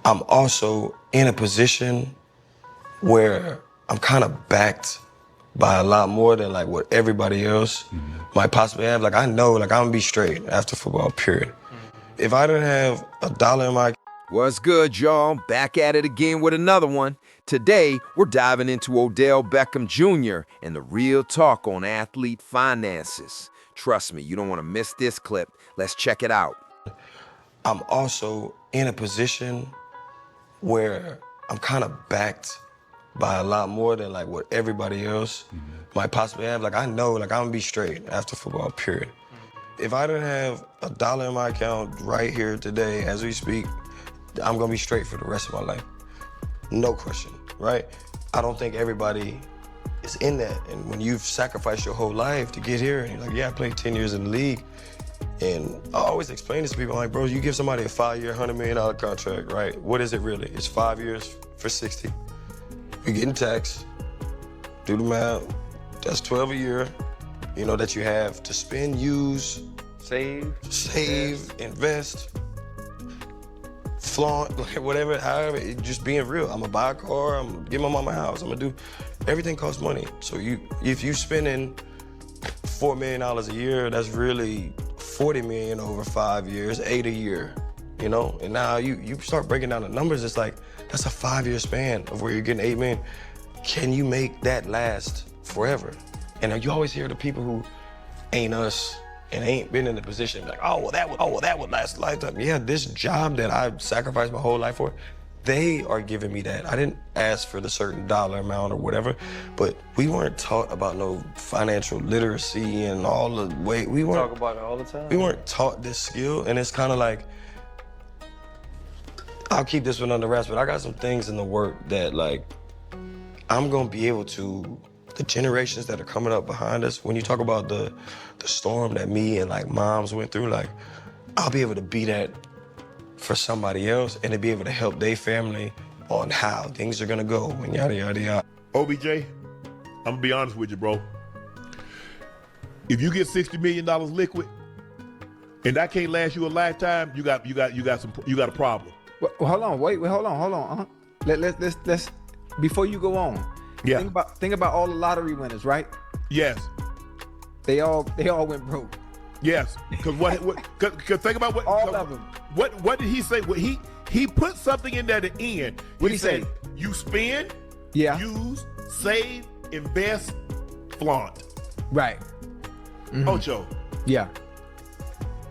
I'm also in a position where I'm kind of backed by a lot more than like what everybody else might possibly have. Like I know, like I'm gonna be straight after football, period. If I didn't have $1 in my What's good, y'all? Back at it again with another one. Today, we're diving into Odell Beckham Jr. and the real talk on athlete finances. Trust me, you don't want to miss this clip. Let's check it out. I'm also in a position where I'm kind of backed by a lot more than like what everybody else might possibly have. Like I know, like I'm gonna be straight after football, period. If I didn't have $1 in my account right here today as we speak, I'm gonna be straight for the rest of my life. No question, right? I don't think everybody is in that. And when you've sacrificed your whole life to get here, and you're like, yeah, I played 10 years in the league. And I always explain this to people, I'm like, bro, you give somebody a 5-year, $100 million contract, right? What is it really? It's 5 years for 60. You're getting taxed, do the math, that's 12 a year, you know, that you have to spend, use, save, invest, flaunt, whatever, however, just being real. I'm gonna buy a car, I'm gonna give my mama a house, I'm gonna do, everything costs money. So if you spending $4 million a year, that's really 40 million over 5 years, 8 a year, you know? And now you start breaking down the numbers, it's like, that's a 5-year span of where you're getting 8 million. Can you make that last forever? And you always hear the people who ain't us and ain't been in the position like, oh, well, that would last a lifetime. Yeah, this job that I sacrificed my whole life for, they are giving me that. I didn't ask for the certain dollar amount or whatever, but we weren't taught about no financial literacy and all the way. We weren't talk about it all the time. We weren't taught this skill, and it's kind of like, I'll keep this one under wraps, but I got some things in the work that like, I'm gonna be able to, the generations that are coming up behind us, when you talk about the storm that me and like moms went through, like, I'll be able to be that for somebody else and to be able to help their family on how things are gonna go and yada, yada, yada. OBJ, I'm gonna be honest with you, bro. If you get $60 million liquid and that can't last you a lifetime, you got a problem. Well, hold on, hold on. Let's before you go on. Yeah. Think about all the lottery winners, right? Yes. They all went broke. Yes. Because cause think about what all of them. What did he say? What he put something in there at the end. What did he say? You spend, use, save, invest, flaunt. Right. Mm-hmm. Ocho. Yeah.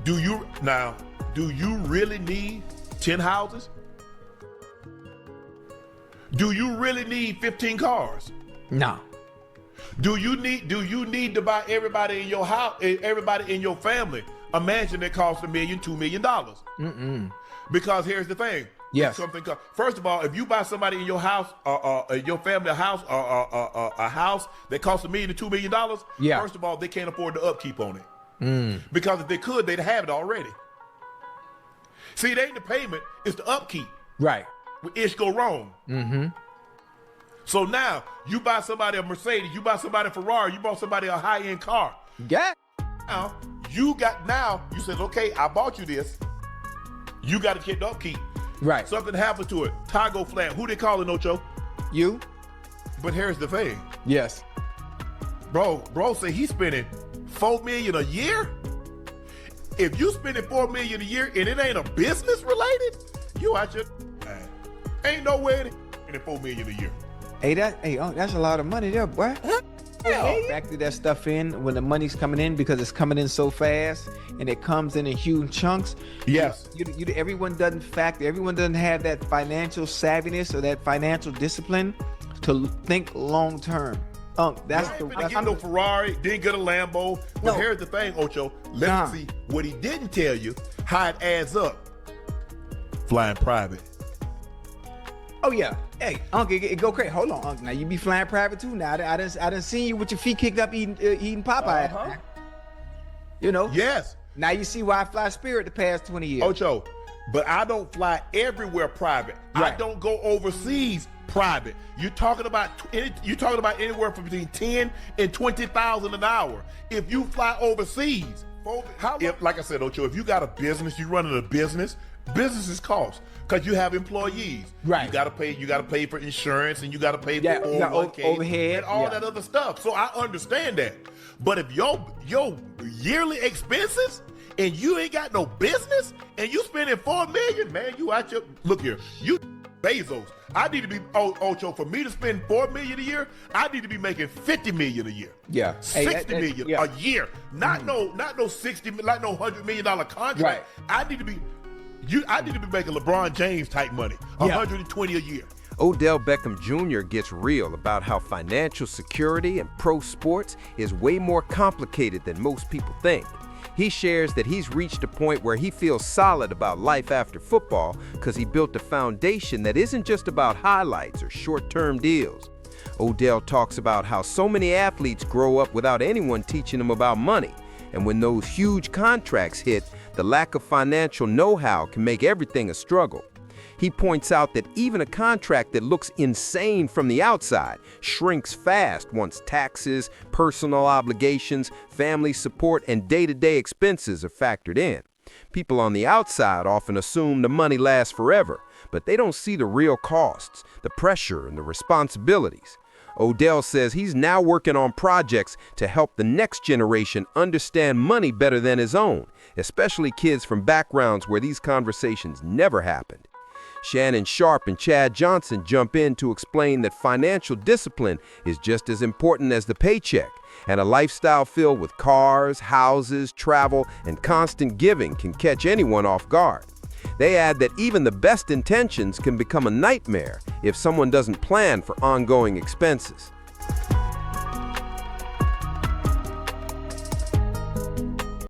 Do you really need 10 houses? Do you really need 15 cars? No. Do you need to buy everybody in your house, everybody in your family, a mansion that costs $1 million, $2 million? Mm-mm. Because here's the thing. Yes. First of all, if you buy somebody in your house, your family a house that costs $1 million to $2 million, yeah. First of all, they can't afford the upkeep on it. Because if they could, they'd have it already. See, it ain't the payment, it's the upkeep. Right. When ish go wrong. Mm-hmm. So now you buy somebody a Mercedes, you buy somebody a Ferrari, you bought somebody a high-end car. Yeah. Now you said, okay, I bought you this. You got to get the upkeep. Right. Something happened to it. Toggle flat. Who they calling, Ocho? You. But here's the thing. Yes. Bro said he's spending $4 million a year. If you spending $4 million a year and it ain't a business related, you out your ain't no way to spending $4 million a year. Hey, that's a lot of money there, boy. Factor that stuff in when the money's coming in because it's coming in so fast and it comes in huge chunks. Yes. Everyone doesn't have that financial savviness or that financial discipline to think long term. That's no Ferrari, didn't get a Lambo. But here's the thing, Ocho. Let's see what he didn't tell you, how it adds up. Flying private. Oh yeah. Hey, Uncle, it go crazy. Hold on, Uncle. Now you be flying private too. Now I done seen you with your feet kicked up eating Popeye. Uh-huh. You know. Yes. Now you see why I fly Spirit the past 20 years. Ocho, but I don't fly everywhere private. Right. I don't go overseas private. You're talking about anywhere from between 10 and 20,000 an hour. If you fly overseas, like I said, Ocho, if you got a business, you running a business, businesses cost. because you have employees. Right. You gotta pay for insurance, and you gotta pay Yeah, for you got 401k overhead, and all yeah. that other stuff. So I understand that. But if your yearly expenses and you ain't got no business and you spending $4 million, man, you out your look here. You Bezos. I need to be Ocho, for me to spend $4 million a year, I need to be making $50 million a year. Yeah. Hey, 60 million yeah. a year. Not no 60, like no $100 million contract. Right. I need to be making LeBron James type money. Yeah. 120 a year. Odell Beckham Jr. gets real about how financial security and pro sports is way more complicated than most people think. He shares that he's reached a point where he feels solid about life after football because he built a foundation that isn't just about highlights or short-term deals. Odell talks about how so many athletes grow up without anyone teaching them about money, and when those huge contracts hit, the lack of financial know-how can make everything a struggle. He points out that even a contract that looks insane from the outside shrinks fast once taxes, personal obligations, family support, and day-to-day expenses are factored in. People on the outside often assume the money lasts forever, but they don't see the real costs, the pressure, and the responsibilities. Odell says he's now working on projects to help the next generation understand money better than his own, especially kids from backgrounds where these conversations never happened. Shannon Sharpe and Chad Johnson jump in to explain that financial discipline is just as important as the paycheck, and a lifestyle filled with cars, houses, travel, and constant giving can catch anyone off guard. They add that even the best intentions can become a nightmare if someone doesn't plan for ongoing expenses.